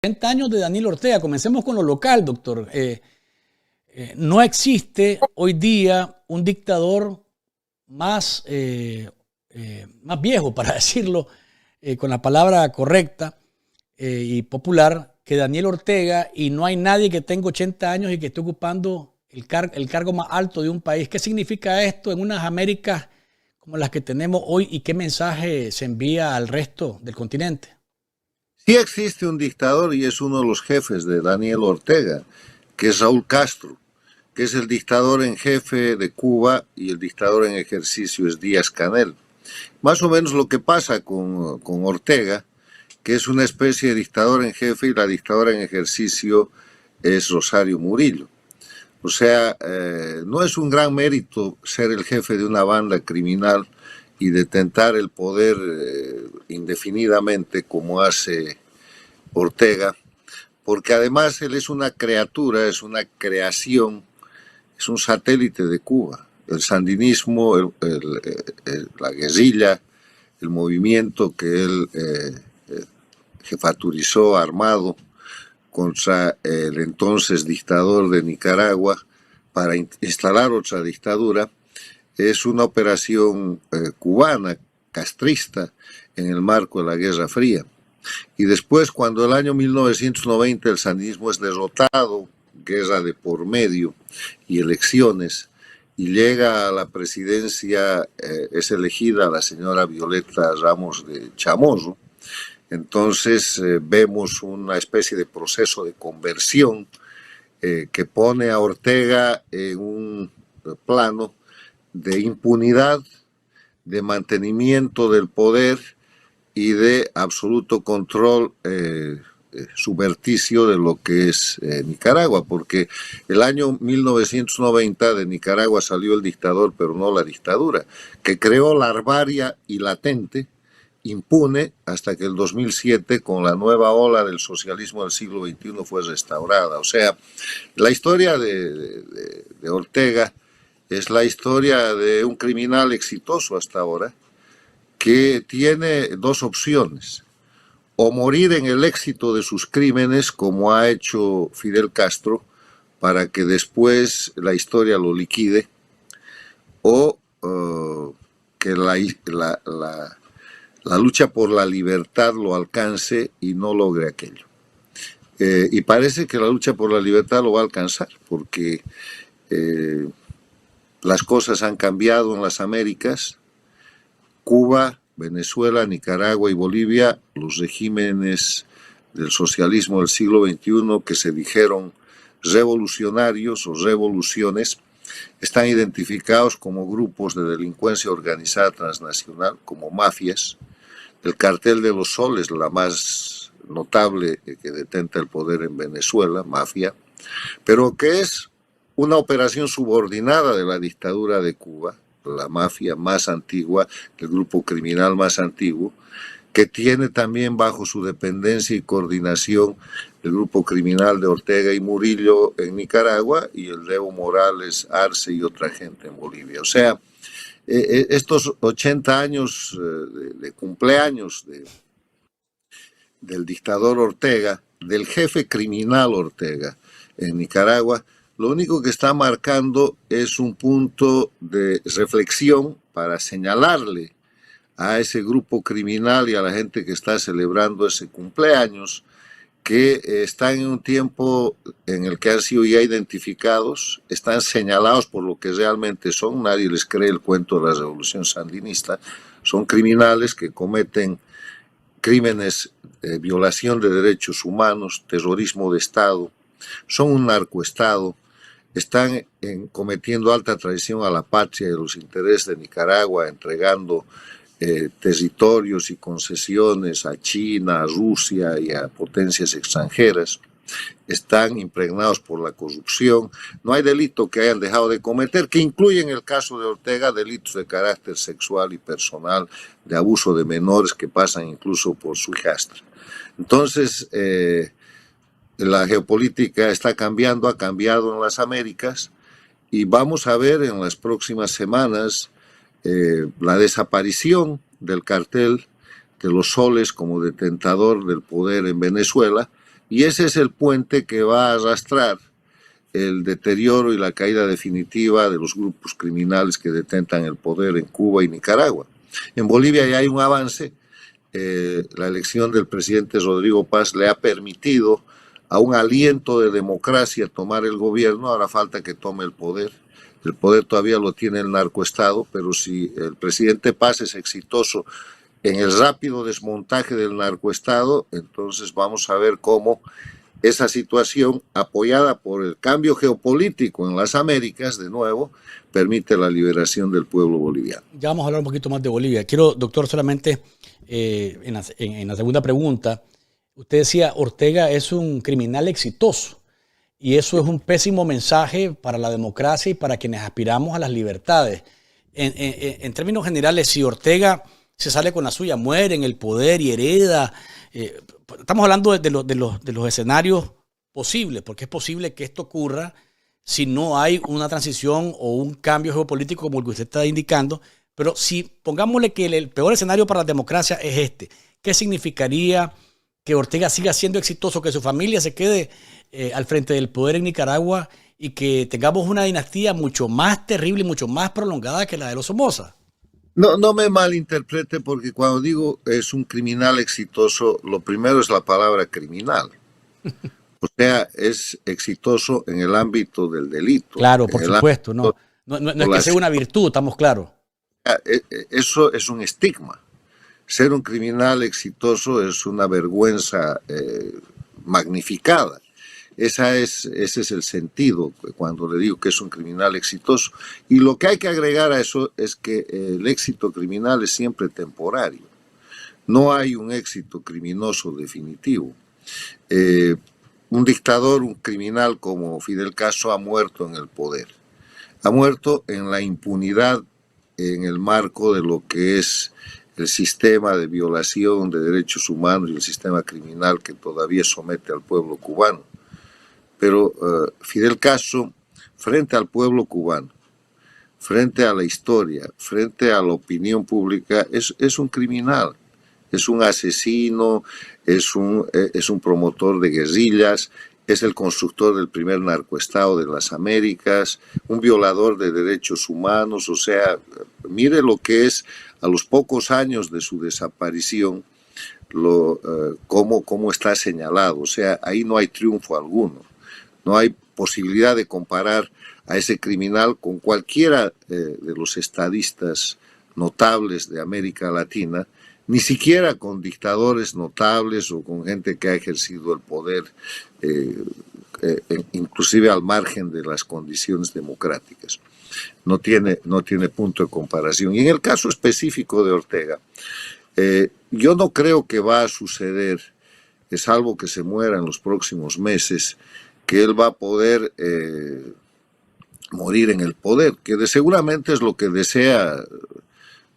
30 años de Daniel Ortega. Comencemos con lo local, doctor. No existe hoy día un dictador más, más viejo, para decirlo con la palabra correcta y popular, que Daniel Ortega, y no hay nadie que tenga 80 años y que esté ocupando el cargo más alto de un país. ¿Qué significa esto en unas Américas como las que tenemos hoy y qué mensaje se envía al resto del continente? Sí existe un dictador y es uno de los jefes de Daniel Ortega, que es Raúl Castro, que es el dictador en jefe de Cuba y el dictador en ejercicio es Díaz-Canel. Más o menos lo que pasa con Ortega, que es una especie de dictador en jefe y la dictadora en ejercicio es Rosario Murillo. O sea, no es un gran mérito ser el jefe de una banda criminal y detentar el poder indefinidamente como hace Ortega, porque además él es una criatura, es una creación, es un satélite de Cuba. El sandinismo, la guerrilla, el movimiento que él jefaturizó armado contra el entonces dictador de Nicaragua para instalar otra dictadura, es una operación cubana, castrista, en el marco de la Guerra Fría. Y después, cuando el año 1990 el sandinismo es derrotado, guerra de por medio y elecciones, y llega a la presidencia, es elegida la señora Violeta Ramos de Chamorro, entonces vemos una especie de proceso de conversión que pone a Ortega en un plano de impunidad, de mantenimiento del poder y de absoluto control subverticio de lo que es Nicaragua, porque el año 1990 de Nicaragua salió el dictador, pero no la dictadura, que creó larvaria y latente, impune, hasta que el 2007, con la nueva ola del socialismo del siglo XXI, fue restaurada. O sea, la historia de Ortega es la historia de un criminal exitoso hasta ahora, que tiene dos opciones: o morir en el éxito de sus crímenes, como ha hecho Fidel Castro, para que después la historia lo liquide, o que la lucha por la libertad lo alcance y no logre aquello. Y parece que la lucha por la libertad lo va a alcanzar, porque las cosas han cambiado en las Américas. Cuba, Venezuela, Nicaragua y Bolivia, los regímenes del socialismo del siglo XXI que se dijeron revolucionarios o revoluciones, están identificados como grupos de delincuencia organizada transnacional, como mafias. El cartel de los soles, la más notable que detenta el poder en Venezuela, mafia, pero que es una operación subordinada de la dictadura de Cuba, la mafia más antigua, el grupo criminal más antiguo, que tiene también bajo su dependencia y coordinación el grupo criminal de Ortega y Murillo en Nicaragua y el de Evo Morales, Arce y otra gente en Bolivia. O sea, estos 80 años de cumpleaños del dictador Ortega, del jefe criminal Ortega en Nicaragua, lo único que está marcando es un punto de reflexión para señalarle a ese grupo criminal y a la gente que está celebrando ese cumpleaños que están en un tiempo en el que han sido ya identificados, están señalados por lo que realmente son, nadie les cree el cuento de la revolución sandinista, son criminales que cometen crímenes de violación de derechos humanos, terrorismo de Estado, son un narcoestado, están cometiendo alta traición a la patria y a los intereses de Nicaragua, entregando territorios y concesiones a China, a Rusia y a potencias extranjeras, están impregnados por la corrupción, no hay delito que hayan dejado de cometer, que incluye en el caso de Ortega delitos de carácter sexual y personal, de abuso de menores que pasan incluso por su hijastra. Entonces, la geopolítica está cambiando, ha cambiado en las Américas y vamos a ver en las próximas semanas la desaparición del cartel de los soles como detentador del poder en Venezuela, Y ese es el puente que va a arrastrar el deterioro y la caída definitiva de los grupos criminales que detentan el poder en Cuba y Nicaragua. En Bolivia ya hay un avance. La elección del presidente Rodrigo Paz le ha permitido a un aliento de democracia tomar el gobierno. Ahora falta que tome el poder. El poder todavía lo tiene el narcoestado, pero si el presidente Paz es exitoso en el rápido desmontaje del narcoestado, entonces vamos a ver cómo esa situación, apoyada por el cambio geopolítico en las Américas, de nuevo, permite la liberación del pueblo boliviano. Ya vamos a hablar un poquito más de Bolivia. Quiero, doctor, solamente en la segunda pregunta, usted decía, Ortega es un criminal exitoso y eso es un pésimo mensaje para la democracia y para quienes aspiramos a las libertades. En términos generales, si Ortega se sale con la suya, muere en el poder y hereda, estamos hablando de los escenarios posibles, porque es posible que esto ocurra si no hay una transición o un cambio geopolítico como el que usted está indicando. Pero si pongámosle que el peor escenario para la democracia es este, ¿qué significaría que Ortega siga siendo exitoso, que su familia se quede al frente del poder en Nicaragua y que tengamos una dinastía mucho más terrible y mucho más prolongada que la de los Somoza? No me malinterprete, porque cuando digo es un criminal exitoso, lo primero es la palabra criminal. O sea, es exitoso en el ámbito del delito. Claro, por supuesto, no es que sea una virtud, estamos claros. Eso es un estigma. Ser un criminal exitoso es una vergüenza magnificada. Ese es el sentido cuando le digo que es un criminal exitoso. Y lo que hay que agregar a eso es que el éxito criminal es siempre temporario. No hay un éxito criminoso definitivo. Un dictador, un criminal como Fidel Castro ha muerto en el poder. Ha muerto en la impunidad, en el marco de lo que es el sistema de violación de derechos humanos y el sistema criminal que todavía somete al pueblo cubano. Pero Fidel Castro, frente al pueblo cubano, frente a la historia, frente a la opinión pública, es un criminal, es un asesino, es un promotor de guerrillas, es el constructor del primer narcoestado de las Américas, un violador de derechos humanos. O sea, mire lo que es a los pocos años de su desaparición, cómo está señalado. O sea, ahí no hay triunfo alguno. No hay posibilidad de comparar a ese criminal con cualquiera de los estadistas notables de América Latina, ni siquiera con dictadores notables o con gente que ha ejercido el poder, inclusive al margen de las condiciones democráticas. No tiene punto de comparación. Y en el caso específico de Ortega, yo no creo que va a suceder, salvo que se muera en los próximos meses, que él va a poder morir en el poder, que seguramente es lo que desea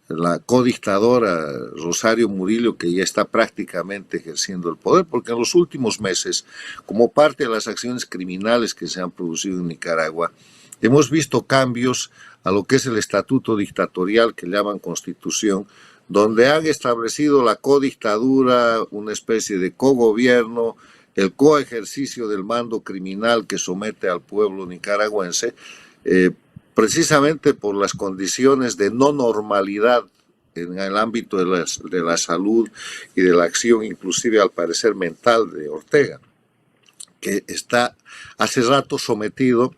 la codictadora Rosario Murillo, que ya está prácticamente ejerciendo el poder, porque en los últimos meses, como parte de las acciones criminales que se han producido en Nicaragua, hemos visto cambios a lo que es el estatuto dictatorial que llaman Constitución, donde han establecido la codictadura, una especie de cogobierno, el coejercicio del mando criminal que somete al pueblo nicaragüense, precisamente por las condiciones de no normalidad en el ámbito de la salud y de la acción, inclusive al parecer mental, de Ortega, que está hace rato sometido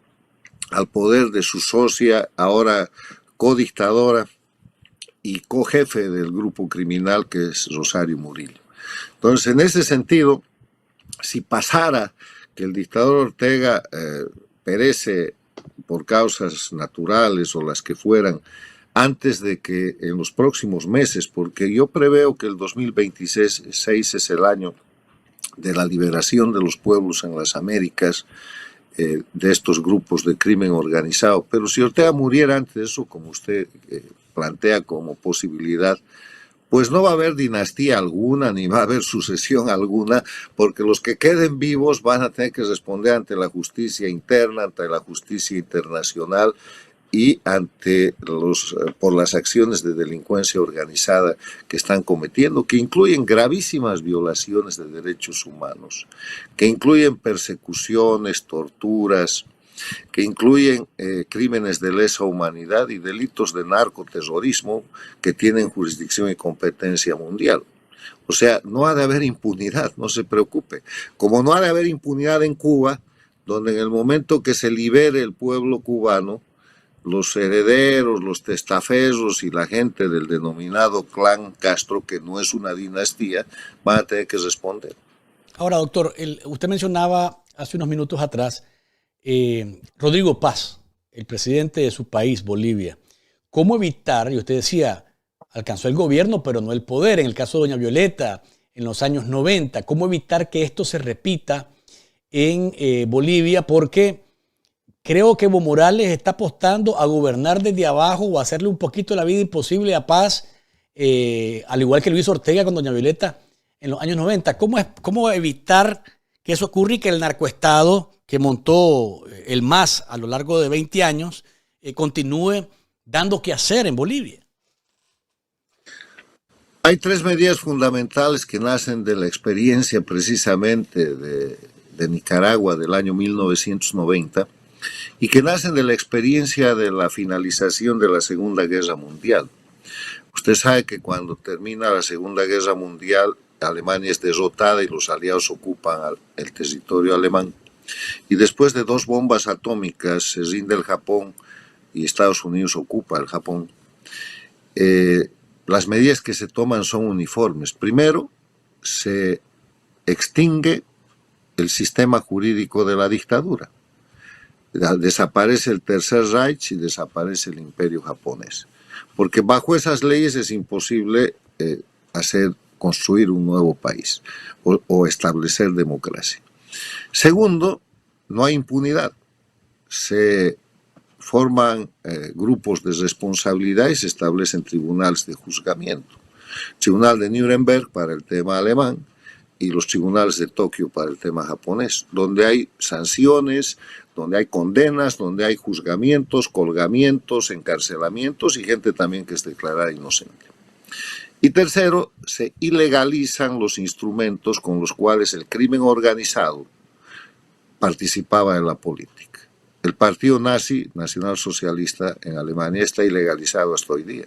al poder de su socia, ahora codictadora y cojefe del grupo criminal, que es Rosario Murillo. Entonces, en ese sentido, si pasara que el dictador Ortega perece por causas naturales o las que fueran, antes de que en los próximos meses, porque yo preveo que el 2026 es el año de la liberación de los pueblos en las Américas, de estos grupos de crimen organizado, pero si Ortega muriera antes de eso, como usted plantea como posibilidad, pues no va a haber dinastía alguna, ni va a haber sucesión alguna, porque los que queden vivos van a tener que responder ante la justicia interna, ante la justicia internacional, y ante por las acciones de delincuencia organizada que están cometiendo, que incluyen gravísimas violaciones de derechos humanos, que incluyen persecuciones, torturas, que incluyen crímenes de lesa humanidad y delitos de narcoterrorismo que tienen jurisdicción y competencia mundial. O sea, no ha de haber impunidad, no se preocupe. Como no ha de haber impunidad en Cuba, donde en el momento que se libere el pueblo cubano, los herederos, los testaferros y la gente del denominado clan Castro, que no es una dinastía, van a tener que responder. Ahora, doctor, usted mencionaba hace unos minutos atrás Rodrigo Paz, el presidente de su país, Bolivia. ¿Cómo evitar? Y usted decía, alcanzó el gobierno, pero no el poder. En el caso de doña Violeta, en los años 90. ¿Cómo evitar que esto se repita en Bolivia? Porque creo que Evo Morales está apostando a gobernar desde abajo o a hacerle un poquito la vida imposible a Paz, al igual que Luis Ortega con doña Violeta en los años 90. ¿Cómo evitar que eso ocurra y que el narcoestado que montó el MAS a lo largo de 20 años continúe dando que hacer en Bolivia? Hay tres medidas fundamentales que nacen de la experiencia precisamente de Nicaragua del año 1990 y que nacen de la experiencia de la finalización de la Segunda Guerra Mundial. Usted sabe que cuando termina la Segunda Guerra Mundial, Alemania es derrotada y los aliados ocupan el territorio alemán. Y después de 2 bombas atómicas se rinde el Japón y Estados Unidos ocupa el Japón. Las medidas que se toman son uniformes. Primero, se extingue el sistema jurídico de la dictadura. Desaparece el Tercer Reich y desaparece el Imperio japonés. Porque bajo esas leyes es imposible construir un nuevo país o establecer democracia. Segundo, no hay impunidad. Se forman grupos de responsabilidad y se establecen tribunales de juzgamiento. Tribunal de Nuremberg para el tema alemán y los tribunales de Tokio para el tema japonés, donde hay sanciones, donde hay condenas, donde hay juzgamientos, colgamientos, encarcelamientos y gente también que es declarada inocente. Y tercero, se ilegalizan los instrumentos con los cuales el crimen organizado participaba en la política. El partido nazi, nacionalsocialista, en Alemania está ilegalizado hasta hoy día.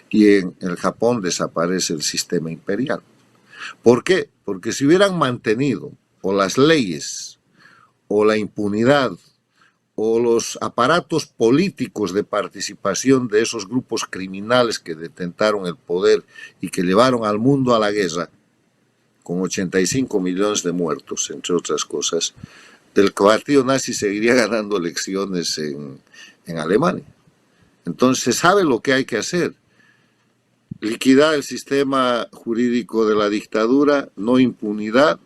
Y en el Japón desaparece el sistema imperial. ¿Por qué? Porque si hubieran mantenido o las leyes, o la impunidad, o los aparatos políticos de participación de esos grupos criminales que detentaron el poder y que llevaron al mundo a la guerra, con 85 millones de muertos, entre otras cosas, el partido nazi seguiría ganando elecciones en Alemania. Entonces se sabe lo que hay que hacer. Liquidar el sistema jurídico de la dictadura, no impunidad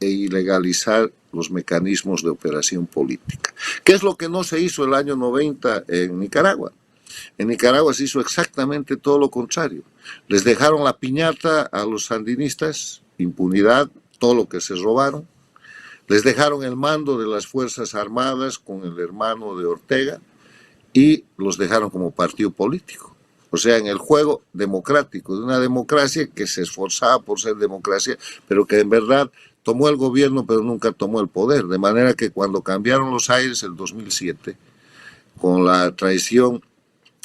e ilegalizar los mecanismos de operación política. ¿Qué es lo que no se hizo el año 90 en Nicaragua? En Nicaragua se hizo exactamente todo lo contrario. Les dejaron la piñata a los sandinistas, impunidad, todo lo que se robaron. Les dejaron el mando de las Fuerzas Armadas con el hermano de Ortega y los dejaron como partido político. O sea, en el juego democrático de una democracia que se esforzaba por ser democracia, pero que en verdad tomó el gobierno, pero nunca tomó el poder. De manera que cuando cambiaron los aires el 2007, con la traición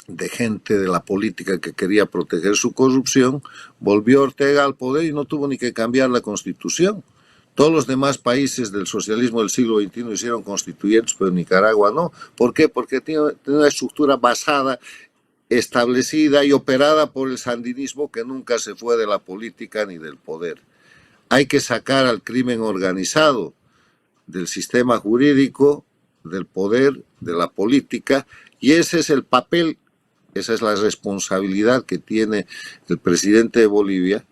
de gente de la política que quería proteger su corrupción, volvió Ortega al poder y no tuvo ni que cambiar la Constitución. Todos los demás países del socialismo del siglo XXI hicieron constituyentes, pero Nicaragua no. ¿Por qué? Porque tiene una estructura basada, establecida y operada por el sandinismo que nunca se fue de la política ni del poder. Hay que sacar al crimen organizado del sistema jurídico, del poder, de la política, y ese es el papel, esa es la responsabilidad que tiene el presidente de Bolivia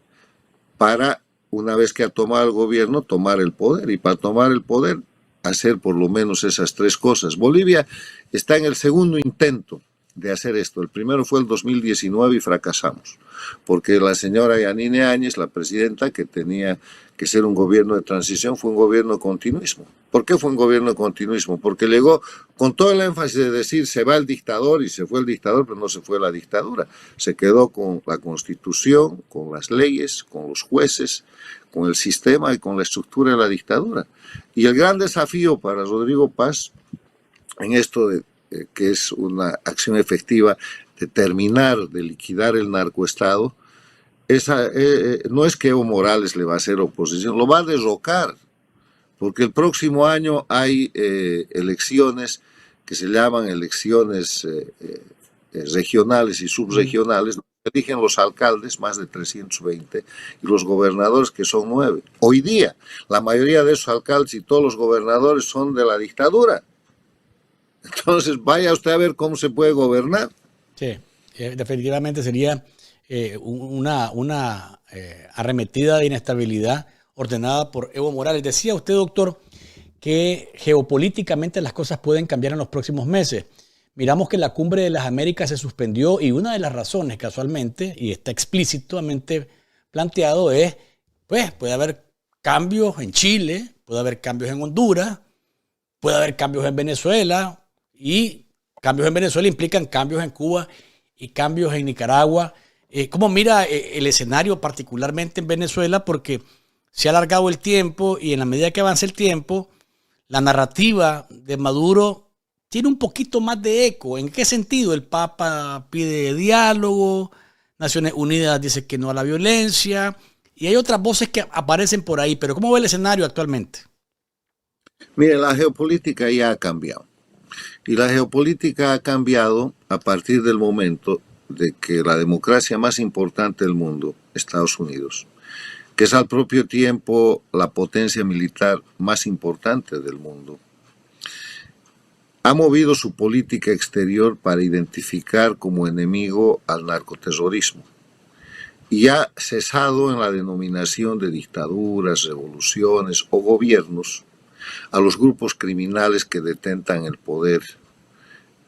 para, una vez que ha tomado el gobierno, tomar el poder. Y para tomar el poder, hacer por lo menos esas 3 cosas. Bolivia está en el segundo intento de hacer esto. El primero fue el 2019 y fracasamos, porque la señora Yanine Áñez, la presidenta, que tenía que ser un gobierno de transición, fue un gobierno de continuismo. ¿Por qué fue un gobierno de continuismo? Porque llegó con todo el énfasis de decir se va el dictador, y se fue el dictador, pero no se fue la dictadura. Se quedó con la Constitución, con las leyes, con los jueces, con el sistema y con la estructura de la dictadura. Y el gran desafío para Rodrigo Paz en esto que es una acción efectiva de terminar, de liquidar el narcoestado, no es que Evo Morales le va a hacer oposición, lo va a derrocar, porque el próximo año hay elecciones que se llaman elecciones regionales y subregionales, donde eligen los alcaldes, más de 320, y los gobernadores, que son 9. Hoy día, la mayoría de esos alcaldes y todos los gobernadores son de la dictadura. Entonces, vaya usted a ver cómo se puede gobernar. Sí, definitivamente sería una arremetida de inestabilidad ordenada por Evo Morales. Decía usted, doctor, que geopolíticamente las cosas pueden cambiar en los próximos meses. Miramos que la Cumbre de las Américas se suspendió y una de las razones, casualmente, y está explícitamente planteado, es, pues, puede haber cambios en Chile, puede haber cambios en Honduras, puede haber cambios en Venezuela, y cambios en Venezuela implican cambios en Cuba y cambios en Nicaragua. ¿Cómo mira el escenario particularmente en Venezuela? Porque se ha alargado el tiempo y en la medida que avanza el tiempo, la narrativa de Maduro tiene un poquito más de eco. ¿En qué sentido? El Papa pide diálogo, Naciones Unidas dice que no a la violencia, y hay otras voces que aparecen por ahí. Pero ¿cómo ve el escenario actualmente? Mire, la geopolítica ya ha cambiado. Y la geopolítica ha cambiado a partir del momento de que la democracia más importante del mundo, Estados Unidos, que es al propio tiempo la potencia militar más importante del mundo, ha movido su política exterior para identificar como enemigo al narcoterrorismo y ha cesado en la denominación de dictaduras, revoluciones o gobiernos a los grupos criminales que detentan el poder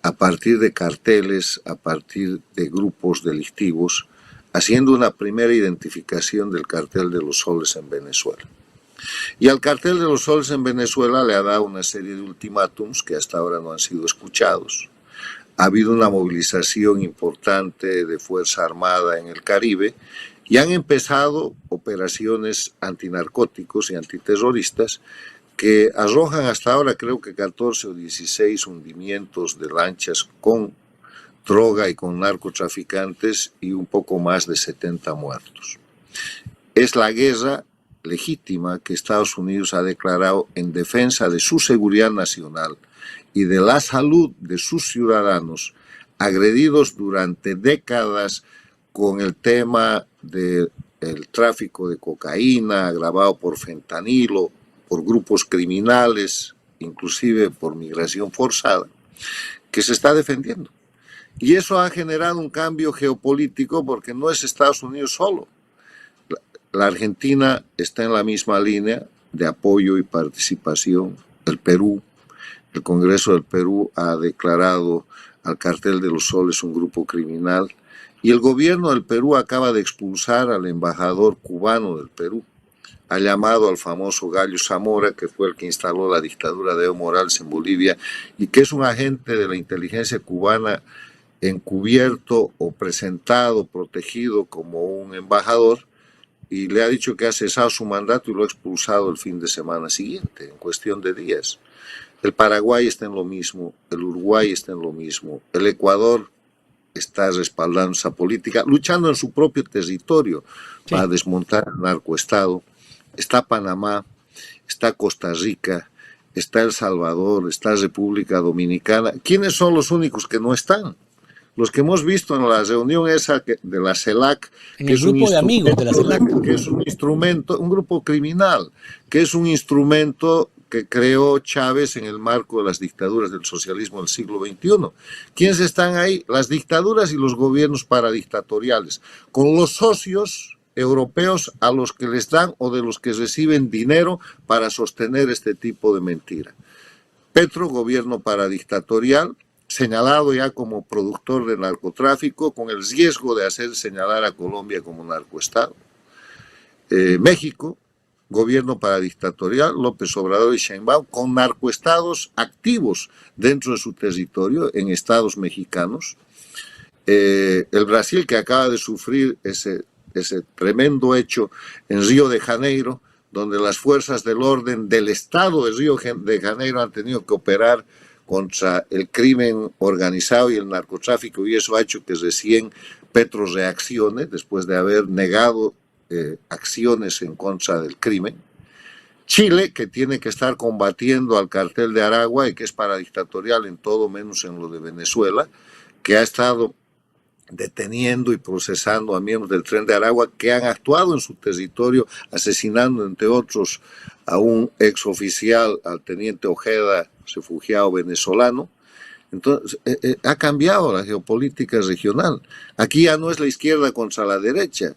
a partir de carteles, a partir de grupos delictivos, haciendo una primera identificación del cartel de los soles en Venezuela. Y al cartel de los soles en Venezuela le ha dado una serie de ultimátums que hasta ahora no han sido escuchados. Ha habido una movilización importante de Fuerza Armada en el Caribe y han empezado operaciones antinarcóticos y antiterroristas que arrojan hasta ahora creo que 14 o 16 hundimientos de lanchas con droga y con narcotraficantes y un poco más de 70 muertos. Es la guerra legítima que Estados Unidos ha declarado en defensa de su seguridad nacional y de la salud de sus ciudadanos, agredidos durante décadas con el tema del tráfico de cocaína, agravado por fentanilo, por grupos criminales, inclusive por migración forzada, que se está defendiendo. Y eso ha generado un cambio geopolítico porque no es Estados Unidos solo. La Argentina está en la misma línea de apoyo y participación. El Perú, el Congreso del Perú ha declarado al Cartel de los Soles un grupo criminal y el gobierno del Perú acaba de expulsar al embajador cubano del Perú. Ha llamado al famoso Gallo Zamora, que fue el que instaló la dictadura de Evo Morales en Bolivia y que es un agente de la inteligencia cubana encubierto o presentado, protegido como un embajador, y le ha dicho que ha cesado su mandato y lo ha expulsado el fin de semana siguiente, en cuestión de días. El Paraguay está en lo mismo, el Uruguay está en lo mismo, el Ecuador está respaldando esa política, luchando en su propio territorio para desmontar el narcoestado. Está Panamá, está Costa Rica, está El Salvador, está República Dominicana. ¿Quiénes son los únicos que no están? Los que hemos visto en la reunión esa de la CELAC, en el grupo de amigos de la CELAC, que es un instrumento, un grupo criminal, que es un instrumento que creó Chávez en el marco de las dictaduras del socialismo del siglo XXI. ¿Quiénes están ahí? Las dictaduras y los gobiernos paradictatoriales, con los socios europeos a los que les dan o de los que reciben dinero para sostener este tipo de mentira. Petro, gobierno paradictatorial, señalado ya como productor de narcotráfico, con el riesgo de hacer señalar a Colombia como narcoestado. México, gobierno paradictatorial, López Obrador y Sheinbaum, con narcoestados activos dentro de su territorio, en estados mexicanos. El Brasil, que acaba de sufrir ese tremendo hecho en Río de Janeiro, donde las fuerzas del orden del estado de Río de Janeiro han tenido que operar contra el crimen organizado y el narcotráfico, y eso ha hecho que recién Petro reaccione después de haber negado acciones en contra del crimen. Chile, que tiene que estar combatiendo al cartel de Aragua y que es paradictatorial en todo menos en lo de Venezuela, que ha estado deteniendo y procesando a miembros del Tren de Aragua que han actuado en su territorio, asesinando, entre otros, a un exoficial, al teniente Ojeda, refugiado venezolano. Entonces, ha cambiado la geopolítica regional. Aquí ya no es la izquierda contra la derecha,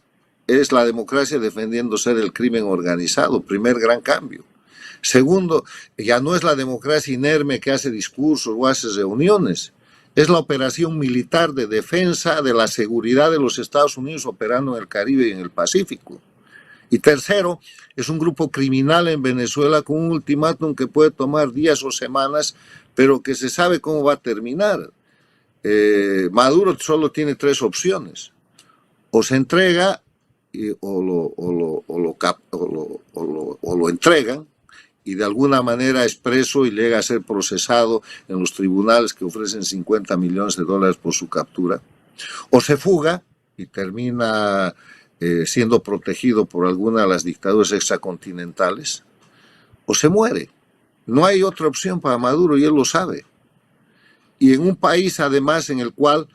es la democracia defendiéndose del crimen organizado, primer gran cambio. Segundo, ya no es la democracia inerme que hace discursos o hace reuniones, es la operación militar de defensa de la seguridad de los Estados Unidos operando en el Caribe y en el Pacífico. Y tercero, es un grupo criminal en Venezuela con un ultimátum que puede tomar días o semanas, pero que se sabe cómo va a terminar. Maduro solo tiene tres opciones: o se entrega o lo entregan, y de alguna manera es preso y llega a ser procesado en los tribunales que ofrecen $50 millones por su captura, o se fuga y termina siendo protegido por alguna de las dictaduras extracontinentales, o se muere. No hay otra opción para Maduro y él lo sabe. Y en un país además en el cual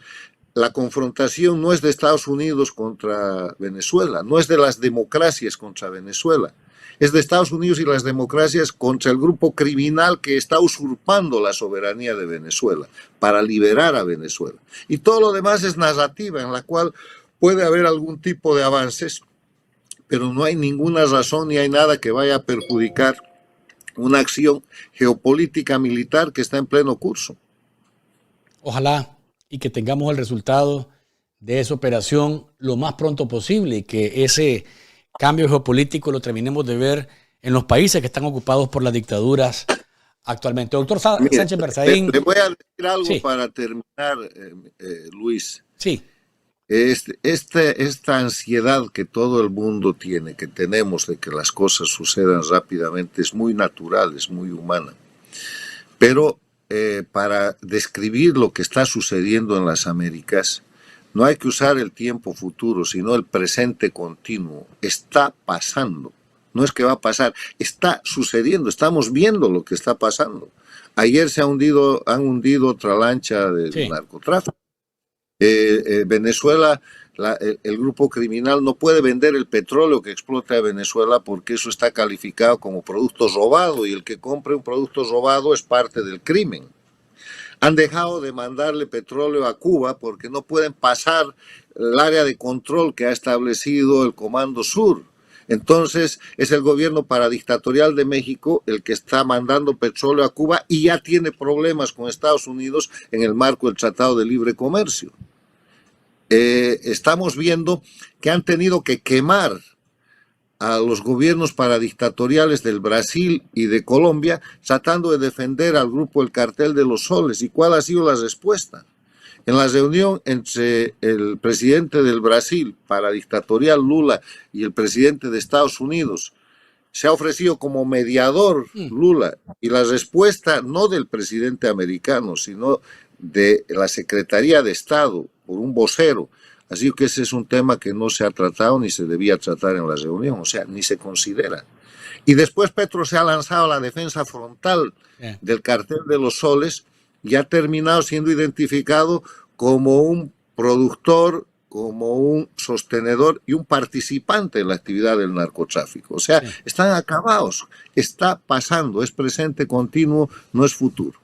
la confrontación no es de Estados Unidos contra Venezuela, no es de las democracias contra Venezuela, es de Estados Unidos y las democracias contra el grupo criminal que está usurpando la soberanía de Venezuela para liberar a Venezuela. Y todo lo demás es narrativa en la cual puede haber algún tipo de avances, pero no hay ninguna razón ni hay nada que vaya a perjudicar una acción geopolítica militar que está en pleno curso. Ojalá y que tengamos el resultado de esa operación lo más pronto posible y que ese cambio geopolítico lo terminemos de ver en los países que están ocupados por las dictaduras actualmente. Doctor Sánchez Berzaín. Le voy a decir algo para terminar, Luis. Sí. Esta ansiedad que todo el mundo tiene, que tenemos de que las cosas sucedan rápidamente, es muy natural, es muy humana. Pero para describir lo que está sucediendo en las Américas, no hay que usar el tiempo futuro, sino el presente continuo. Está pasando. No es que va a pasar, está sucediendo, estamos viendo lo que está pasando. Ayer han hundido otra lancha de narcotráfico. Venezuela, el grupo criminal no puede vender el petróleo que explota a Venezuela porque eso está calificado como producto robado y el que compre un producto robado es parte del crimen. Han dejado de mandarle petróleo a Cuba porque no pueden pasar el área de control que ha establecido el Comando Sur. Entonces es el gobierno paradictatorial de México el que está mandando petróleo a Cuba y ya tiene problemas con Estados Unidos en el marco del Tratado de Libre Comercio. Estamos viendo que han tenido que quemar a los gobiernos paradictatoriales del Brasil y de Colombia tratando de defender al grupo El Cartel de los Soles. ¿Y cuál ha sido la respuesta? En la reunión entre el presidente del Brasil, paradictatorial Lula, y el presidente de Estados Unidos, se ha ofrecido como mediador Lula, y la respuesta no del presidente americano, sino de la Secretaría de Estado, por un vocero. Así que ese es un tema que no se ha tratado ni se debía tratar en la reunión, o sea, ni se considera. Y después Petro se ha lanzado a la defensa frontal del Cartel de los Soles y ha terminado siendo identificado como un productor, como un sostenedor y un participante en la actividad del narcotráfico. O sea, están acabados, está pasando, es presente continuo, no es futuro.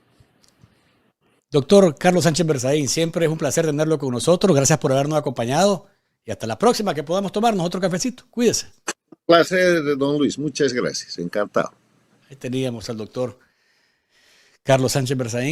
Doctor Carlos Sánchez Berzaín, siempre es un placer tenerlo con nosotros. Gracias por habernos acompañado y hasta la próxima que podamos tomarnos otro cafecito. Cuídese. Placer, don Luis. Muchas gracias. Encantado. Ahí teníamos al doctor Carlos Sánchez Berzaín.